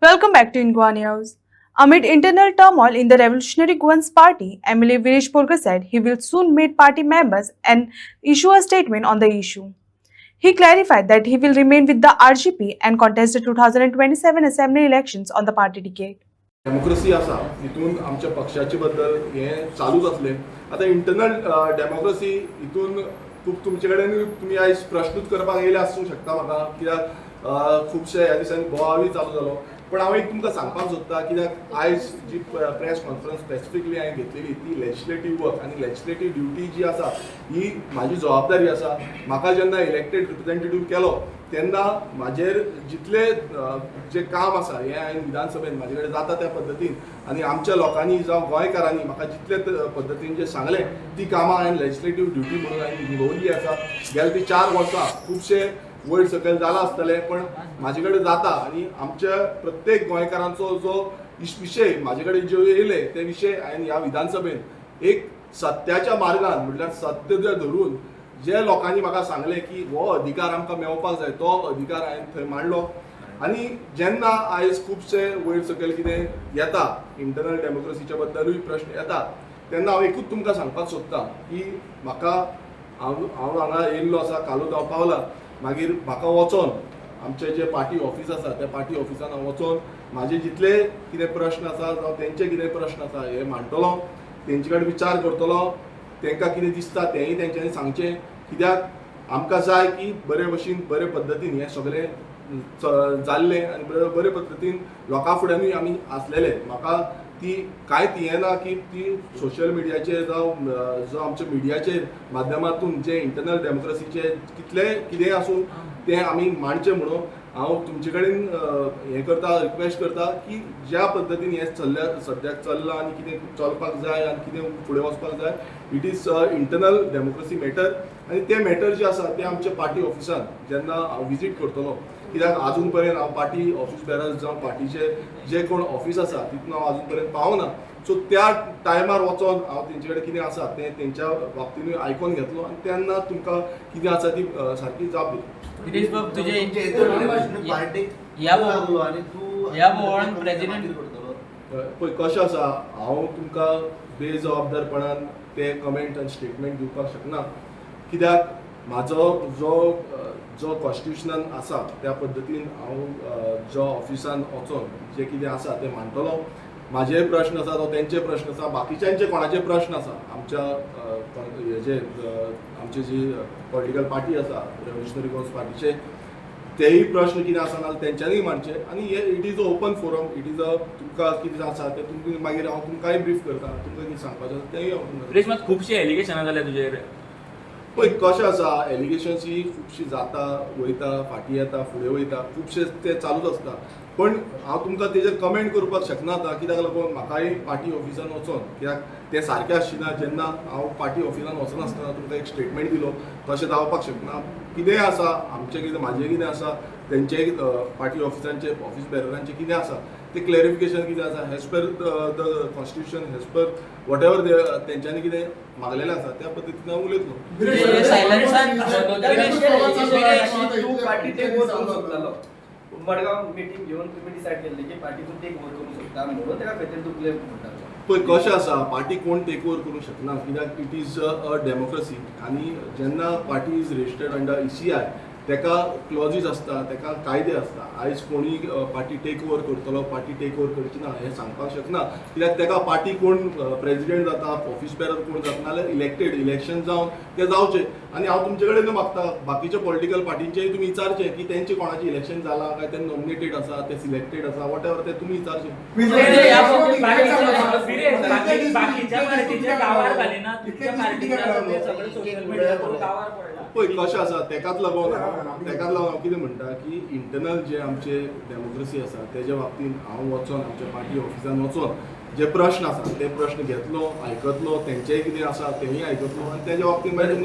Welcome back to Ingwa News. Amid internal turmoil in the Revolutionary Goans Party, MLA Vinesh Purkar said he will soon meet party members and issue a statement on the issue. He clarified that he will remain with the RGP and contest the 2027 assembly elections on the party ticket. Democracy आसा हितून आमच्या पक्षाचे बद्दल हे चालूच असले आता internal democracy हितून खूब तुमचे कडेन तुमी आयज प्रश्नूच करपाक येयले आसूं शकता म्हाका कित्याक खुबशे ह्या दिसांनी बोवाळूय चालू जालो पण हांव एक तुमकां सांगपाक सोदतां कित्याक आयज जी प्रेस कॉन्फरन्स स्पेसिफिकली हांवें घेतलेली ती लेजिस्लेटीव वर्क आनी लेजिस्लेटीव ड्युटी जी आसा ही म्हाजी जबाबदारी आसा म्हाका जेन्ना इलेक्टेड रिप्रेझेंटेटीव केलो तेन्ना म्हाजेर जितले जे काम आसा हें हांवें विधानसभेन म्हाजे कडेन जाता त्या पद्दतीन आनी आमच्या लोकांनी जावं गोंयकारांनी म्हाका जितले पद्दतीन जे सांगलें ती कामां हांवें लेजिस्लेटीव ड्युटी म्हणून हांवें निभवली आसा गेल्या ती 4 वर्सां खुबशे वयर सकयल जाला आसतले पण म्हाजे कडेन जाता आनी आमच्या प्रत्येक गोंयकारांचो जो विशय म्हाजे कडेन जे येयले ते विशय हांवें ह्या विधानसभेन एक सत्याच्या मार्गान म्हटल्यार सत्य जे धरून जे लोकांनी म्हाका सांगले की हो अधिकार आमकां मेळपाक जाय तो अधिकार हांवें थंय मांडलो आनी जेन्ना आयज खुबशे वयर सकयल कितें येता इंटरनल डेमोक्रेसीच्या बद्दलूय प्रश्न येता तेन्ना हांव एकूच तुमकां सांगपाक सोदतां की म्हाका हांव हांगा येयल्लो आसा कालूच हांव पावला मागीर म्हाका वचोन आमचे जे पार्टी ऑफिस आसा त्या पार्टी ऑफिसान हांव वचोन म्हाजे जितले कितें प्रश्न आसा जावं तेंचे कितें प्रश्न आसा हे मांडटलो तेंचे कडेन विचार करतलो तांकां कितें दिसता तेंय तेंच्यांनी सांगचें कित्याक आमकां जाय की बरे भशेन बरे पद्दतीन हें सगळें जाल्लें आनी बरे पद्दतीन लोकां फुड्यानूय आमी आसलेले म्हाका ती कांयच हें ना की ती सोशल मिडियाचेर जावं जो आमच्या मिडियाचेर माध्यमांतून जे इंटरनल डेमोक्रेसीचे कितले कितें आसूं तें आमी मांडचें म्हणून हांव तुमचे कडेन हें करता रिक्वेस्ट करता की ज्या पद्दतीन हें सद्याक चल्लां आनी कितें चलपाक जाय आनी कितें फुडें वचपाक जाय it is internal democracy matter आनी ते मॅटर जे आसा ते आमच्या पार्टी ऑफिसान जेन्ना हांव विजीट करतलो कित्याक आजून पर्यंत हांव पार्टी ऑफिस बेरर्स जावं पार्टीचे जे कोण ऑफिस आसा तितून हांव आजून पर्यंत पावना सो त्या टायमार वचोन हांव तेंचे कडेन कितें आसा तें तेंच्या बाबतीनूय आयकोन घेतलो आनी तेन्ना तुमकां कितें आसा ती सारकी जाप दितली गिरीश बाब तुझे या बोवाळान प्रेसिडेंट पळय कशें आसा हांव तुमकां बेजबाबदारपणान ते कमेंट आनी स्टेटमेंट दिवपाक शकना कित्याक म्हाजो जो कॉन्स्टिट्युशनान आसा त्या पद्दतीन हांव जो ऑफिसान वचोन जे कितें आसा तें मांडटलो म्हाजे प्रश्न आसा तो तेंचे प्रश्न आसा बाकीच्यांचे कोणाचे प्रश्न आसा आमच्या हेजे आमची जी पॉलिटिकल पार्टी आसा रेव्होल्युशनरी गोन्स पार्टीचे तेय प्रश्न कितें आसा नाल्यार तेंच्यांनीय मांडचे आनी हे it is a open forum it is a तुमकां कितें आसा तें तुमकां मागीर हांव तुमकांय ब्रीफ करता तुमकां कितें सांगपाचें आसा तेंय गिरीश मात खुबशी एलिगेशनां जाल्या तुजेर पळय कशें आसा एलिगेशन्स ही खुबशीं जाता वयता फाटीं येता फुडें वयता खुबशे ते चालूच आसता पण हांव तुमकां तेजेर कमेंट करपाक शकना आता कित्याक लागून म्हाकाय पार्टी ऑफिसान वचोन कित्याक तें सारकें आसचिना जेन्ना हांव पार्टी ऑफिसान वचनासतना तुमकां एक स्टेटमेंट दिलो तशें जावपाक शकना कितेंय आसा आमचें कितें म्हाजें कितें आसा तेंचे पार्टी ऑफिसांचे ऑफिस बेररांचें कितें आसा ते क्लॅरिफिकेशन कितें आसा hedge per the constitution hedge per what ever तेंच्यांनी कितें मागलेलें आसा त्या पद्दतीन हांव उलयतलो मडगाव मीटिंग घेऊन तुम्ही डिसाइड केले की पार्टीतून टेक ओव्हर करू शकता म्हणून त्या खातीर तुमले म्हणतात पळय कशें आसा पार्टी कोण टेक ओव्हर करूंक शकना कित्याक इट इज अ डेमोक्रेसी आनी जेन्ना party is registered under ECI तेका क्लॉजीस आसता तेका कायदे आसता आयज कोणी पार्टी टेक ओव्हर करतलो पार्टी टेक ओव्हर करची ना हें सांगपाक शकना कित्याक तेका पार्टी कोण प्रेसिडेंट जाता ऑफिस बेरर कोण जाता नाल्यार इलेक्शन जावन ते जावचे आनी हांव तुमचे कडेन मागता बाकीच्या पॉलिटिकल पार्टींचेय तुमी विचारचें की तेंचे कोणाचें इलेक्शन जालां काय ते नॉमिनेटेड आसा ते सिलेक्टेड आसा वॉट एवर ते तुमी विचारचें पळय कशें आसा तेकाच लागून हांव कितें म्हणटा की इंटरनल जे आमचे डेमोक्रेसी आसा तेज्या बाबतीन हांव वचोन आमच्या पार्टी ऑफिसान वचोन जे प्रश्न आसा ते प्रश्न घेतलो आयकतलो तेंचेय कितें आसा तेंय आयकतलो आनी तेज्या बाबतीन मागीर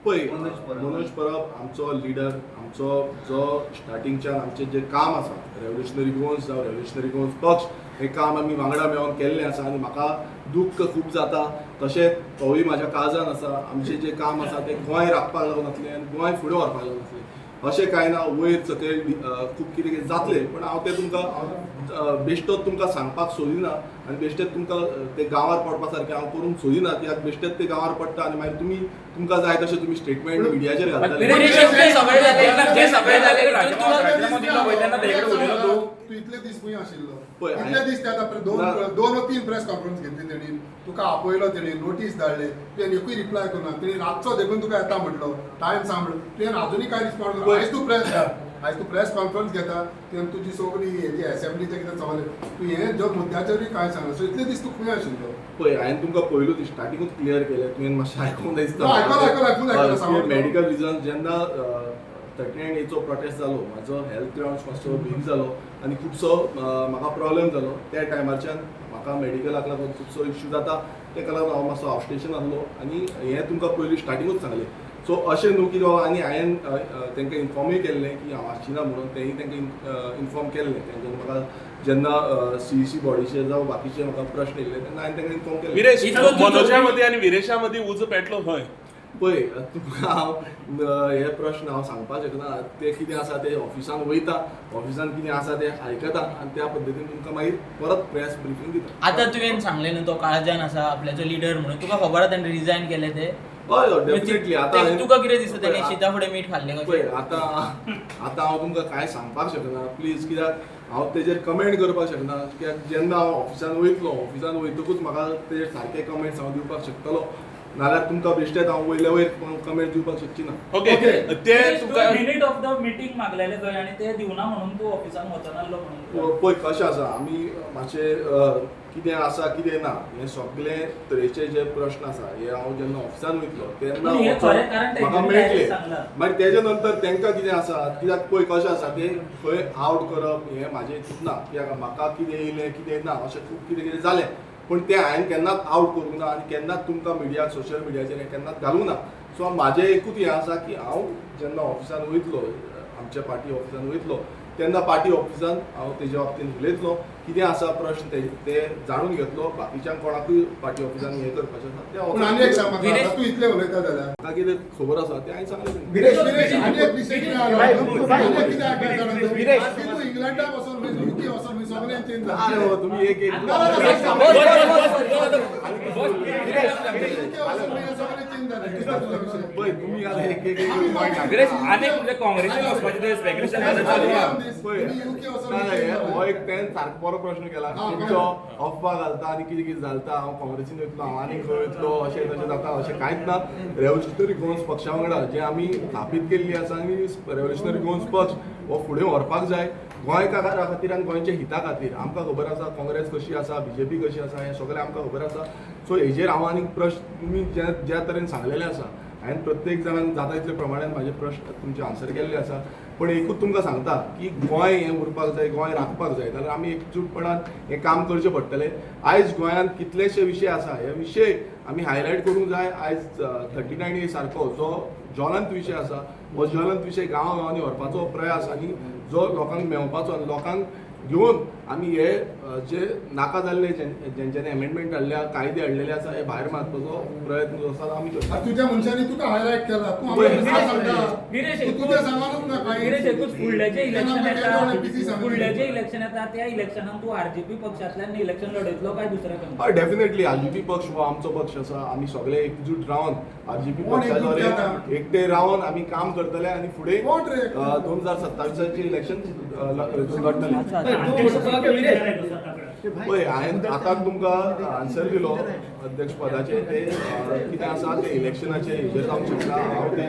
पळय मनोज परब आमचो लिडर आमचो जो स्टार्टिंगच्यान आमचें जें काम आसा रेव्होल्युशनरी गोन्स जावं रेव्होल्युशनरी गोन्स पक्ष हें काम आमी वांगडा मेळोन केल्लें आसा आनी म्हाका दुख्ख खूब जाता तशेंच तोवूय म्हाज्या काळजान आसा आमचें जें काम आसा तें गोंय राखपाक लागून आसलें आनी गोंय फुडें व्हरपाक लागून आसलें अशें कांय ना वयर सकयल खूब कितें कितें जातलें पण हांव तें तुमकां बेश्टोच तुमकां सांगपाक सोदिना आनी बेश्टेच तुमकां तें गांवार पडपा सारकें हांव करूंक सोदिना कित्याक बेश्टेच तें गांवार पडटा आनी मागीर तुमकां जाय तशें तुमी स्टेटमेंट मिडियाचेर घालतले जे सगळे झाले राजीनामा दिलो तेन्ना तेकडे उलयलो तू इतले दीस खंय आशिल्लो पळय, इतले दीस त्या दोन वा तीन प्रेस कॉन्फरन्स घेतली तेणी तुका आपयलो तेणी नोटीस धाडले तुवें एकूय रिप्लाय करुना तेणी रातचो देखून तुका येता म्हटलो टायम सांबाळ तुवें आजुनूय काय रिस्पॉन्ड करूं आयज तू प्रेस कॉन्फरन्स घेता तेन्ना तुजी सगळी हेजी असेंब्लीचें कितें चवलें तू हें जो मुद्द्याचेरूय काय सांगना सो इतले दीस तू खंय आशिल्लो पळय हांवें तुमकां पयलूच स्टार्टिंगूच क्लियर केलें तुवें मातशें आयकूंक ना, आयकलां, सांगू. मेडिकल रिजन जेन्ना 39 एचो प्रोटेस्ट जालो म्हाजो हेल्थ ग्राउंड्स मातसो वीक जालो आनी खुबसो म्हाका प्रॉब्लेम जालो त्या टायमारच्यान म्हाका मेडिकलाक लागून खुबसो इश्यू जाता तेका लागून हांव मातसो आउटस्टेशन आहलो आनी हें तुमकां पयलीं स्टार्टिंगूच सांगलें सो अशें न्हू की बाबा आनी हांवें तांकां इन्फॉर्मूय केल्लें की हांव आसचिना म्हणून तेंय तांकां इन्फॉर्म केल्लें तेंच्यानी म्हाका जेन्ना CEC बॉडीचे जावं बाकीचे म्हाका प्रश्न येयले तेन्ना हांवें तांकां इन्फॉर्म केलें विरेश मनोजा मदीं आनी विरेशा मदीं उजो पेटलो खंय पळय तुमकां हांव हे प्रश्न हांव सांगपाक शकना ते कितें आसा ते ऑफिसान वयता ऑफिसान कितें आसा ते आयकता आनी त्या पद्दतीन तुमकां मागीर परत प्रेस ब्रिफींग दिता आता तुवें सांगलें न्हू तो काळजान आसा आपल्याचो लिडर म्हणून तुका खबर आसा ताणें रिजायन केलें ते हय डेफिनेटली आतां तुका कितें दिसता ताणें शिता फुडें मीठ खाल्लें पळय कशें आतां हांव तुमकां कांय सांगपाक शकना प्लीज कित्याक हांव तेजेर कमेंट करपाक शकना कित्याक जेन्ना हांव ऑफिसान वयतकूच म्हाका तेजेर सारके कमेंट्स हांव दिवपाक शकतलो नाल्यार तुमकां बेश्टेच हांव वयल्या वयर कमेंट दिवपाक शकची ना ओके ते तुका मिनिट ऑफ द मीटिंग मागलेले खंय आनी ते दिवना म्हणून तूं ऑफिसान वचनासलो म्हणून पळय कशें आसा आमी मातशें कितें आसा कितें ना हें सगळे तरेचे जे प्रश्न आसा हे हांव जेन्ना ऑफिसान वयतलो तेन्ना पूण हें खरें कारण म्हाका तेंच्यांनी मेळटलें direct सांगलां. मागीर तेजे नंतर तांकां कितें आसा कित्याक पळय कशें आसा तें खंय आउट करप हें म्हाजें चिंतना कित्याक म्हाका कितें येयलें कितें ना अशें खूब कितें कितें जालें पूण तें हांवें केन्नाच आउट करूंक ना आनी केन्नाच तुमकां मिडियाक सोशल मिडियाचेर हें केन्नाच घालूंक ना सो म्हाजें एकूच हें आसा की हांव जेन्ना ऑफिसान वयतलो आमच्या पार्टी ऑफिसान वयतलो तेन्ना पार्टी ऑफिसान हांव तेजे बाबतींत उलयतलो कितें आसा प्रश्न ते जाणून घेतलो बाकीच्यांक कोणाकूय पार्टी ऑफिसान हें करपाचें आसा पूण आनी एक सांग विरेश- म्हाका तू इतले उलयता जाल्यार म्हाका कितें खबर आसा तें हांवें सांगलें विरेश आनी एक विशय कितें आसा आनी कितें आसा जाणा तूं इंग्लंडाक वचोन UK वचोन सगळें चेंज अरे जालें बाबा, तुम्ही एक एक पळय तुमी आतां एक एक विरेश आनीक म्हणजे काँग्रेसीन वचपाचें तें स्पेक्युलेशन चालू हो एक तें सारको बरो प्रश्न केला तुमचो अफवा घालता आनी कितें कितें घालता हांव काँग्रेसीन वयतलो हांव आनी खंय वयतलो अशें तशें जाता अशें कांयच ना रेव्होल्युशनरी गोवन्स पक्षा वांगडा जे आमी स्थापीत केल्ली आसा आनी रेव्होल्युशनरी गोवन्स पक्ष हो फुडें व्हरपाक जाय गोंयकारा खातीर आनी गोंयच्या हिता खातीर आमकां खबर आसा काँग्रेस कशी आसा BJP कशी आसा हें सगळें आमकां खबर आसा सो हेजेर हांव आनीक प्रश्न तुमी ज्या तरेन सांगलेले आसा हांवें प्रत्येक जाणांक जाता तितले प्रमाणान म्हाजे प्रश्न तुमचे आन्सर केल्ले आसा पण एकूच तुमकां सांगता की गोंय हें उरपाक जाय गोंय राखपाक जाय जाल्यार आमी एकजूटपणान हें काम करचें पडटलें आयज गोंयांत कितलेशे विशय आसा हे विशय आमी हायलायट करूंक जाय आयज 39A सारको जो ज्वलंत विशय आसा हो ज्वलंत विशय गांवांनी व्हरपाचो प्रयास आनी जो लोकांक मेळपाचो आनी लोकांक घेवन आमी हे जे नाका जाल्ले जेंच्यांनी अमेंडमेंट हाडल्या कायदे हाडलेले आसा हे भायर मारपाचो प्रयत्न जो आसा आमी करता तुज्या मनशांनी तुका हायलायट केला तूं आमकां दुसरें सांगता विरेश तूं तुजें सांगूंक ना कांय विरेश एकूच फुडलेंचें इलेक्शन busy येता सांगता. फुडलेंचें इलेक्शन येता त्या इलेक्शनान तूं RGP पक्षांतल्यान इलेक्शन लढयतलो काय दुसऱ्या खंय डेफिनेटली RGP पक्ष हो आमचो पक्ष आसा आमी सगळे एकजूट रावन RGP कोण एकजूट पक्षाद्वारे जाता? एकटे रावन आमी काम करतले आनी फुडें कोण रे? 2027 इलेक्शन लढतले पळय हांवें आतां तुमकां आन्सर दिलो अध्यक्ष पदाचेर ते कितें आसा ते इलेक्शनाचे हेजेर जावंक शकता हांव ते